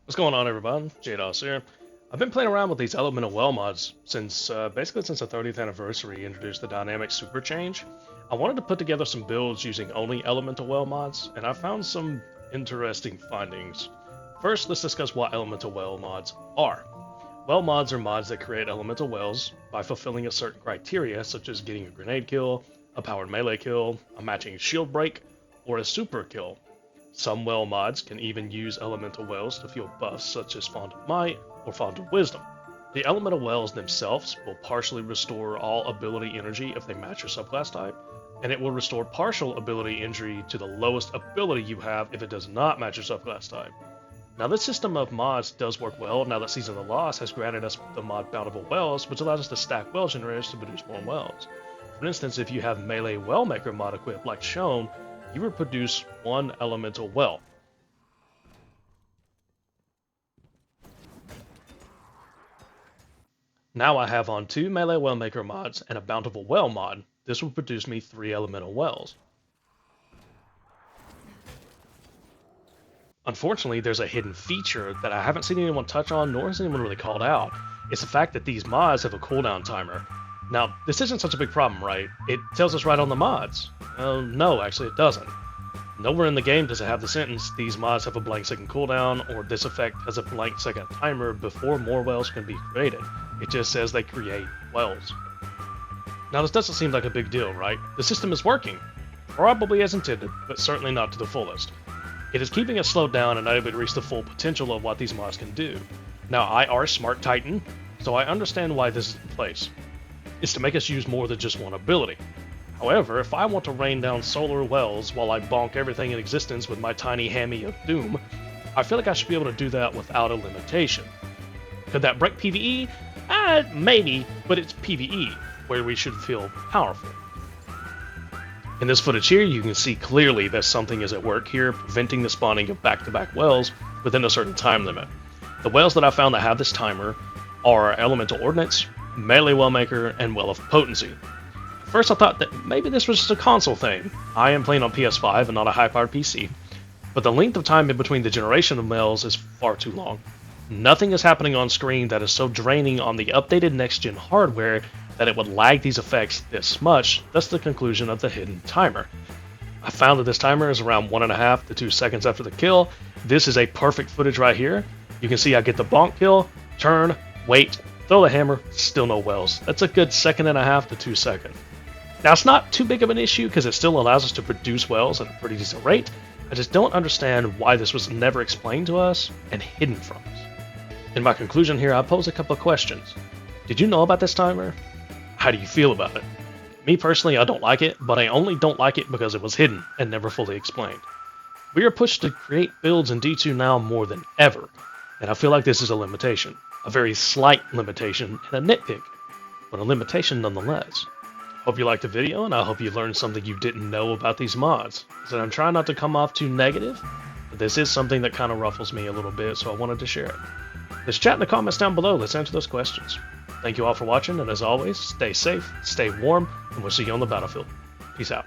What's going on, everyone? JDOS here. I've been playing around with these elemental well mods since basically since the 30th anniversary introduced the dynamic super change. I wanted to put together some builds using only elemental well mods, and I found some interesting findings. First, let's discuss what elemental well mods are. Well mods are mods that create elemental wells by fulfilling a certain criteria, such as getting a grenade kill, a powered melee kill, a matching shield break, or a super kill. Some well mods can even use elemental wells to fuel buffs such as Font of Might or Font of Wisdom. The elemental wells themselves will partially restore all ability energy if they match your subclass type, and it will restore partial ability energy to the lowest ability you have if it does not match your subclass type. Now, this system of mods does work well now that Season of the Lost has granted us the mod Bountiful Wells, which allows us to stack well generators to produce more wells. For instance, if you have Melee Wellmaker mod equipped like shown, you will produce one elemental well. Now I have on 2 Melee Wellmaker mods and a Bountiful Well mod. This will produce me 3 elemental wells. Unfortunately, there's a hidden feature that I haven't seen anyone touch on, nor has anyone really called out. It's the fact that these mods have a cooldown timer. Now, this isn't such a big problem, right? It tells us right on the mods. No, actually it doesn't. Nowhere in the game does it have the sentence, these mods have a blank second cooldown, or this effect has a blank second timer before more wells can be created. It just says they create wells. Now, this doesn't seem like a big deal, right? The system is working. Probably as intended, but certainly not to the fullest. It is keeping us slowed down and not able to reach the full potential of what these mods can do. Now, I are Smart Titan, so I understand why this is in place. It's to make us use more than just one ability. However, if I want to rain down solar wells while I bonk everything in existence with my tiny hammy of doom, I feel like I should be able to do that without a limitation. Could that break PvE? Maybe, but it's PvE, where we should feel powerful. In this footage here, you can see clearly that something is at work here, preventing the spawning of back-to-back wells within a certain time limit. The wells that I found that have this timer are Elemental Ordnance, Melee Wellmaker, and Well of Potency. First I thought that maybe this was just a console thing. I am playing on PS5 and not a high-powered PC, but the length of time in between the generation of wells is far too long. Nothing is happening on screen that is so draining on the updated next-gen hardware that it would lag these effects this much, thus the conclusion of the hidden timer. I found that this timer is around 1.5 to 2 seconds after the kill. This is a perfect footage right here. You can see I get the bonk kill, turn, wait, throw the hammer, still no wells. That's a good 1.5 to 2 seconds. Now, it's not too big of an issue because it still allows us to produce wells at a pretty decent rate. I just don't understand why this was never explained to us and hidden from us. In my conclusion here, I pose a couple of questions. Did you know about this timer? How do you feel about it? Me personally, I don't like it, but I only don't like it because it was hidden and never fully explained. We are pushed to create builds in D2 now more than ever, and I feel like this is a limitation. A very slight limitation and a nitpick, but a limitation nonetheless. Hope you liked the video, and I hope you learned something you didn't know about these mods. So I'm trying not to come off too negative, but this is something that kind of ruffles me a little bit, so I wanted to share it. Let's chat in the comments down below, let's answer those questions. Thank you all for watching, and as always, stay safe, stay warm, and we'll see you on the battlefield. Peace out.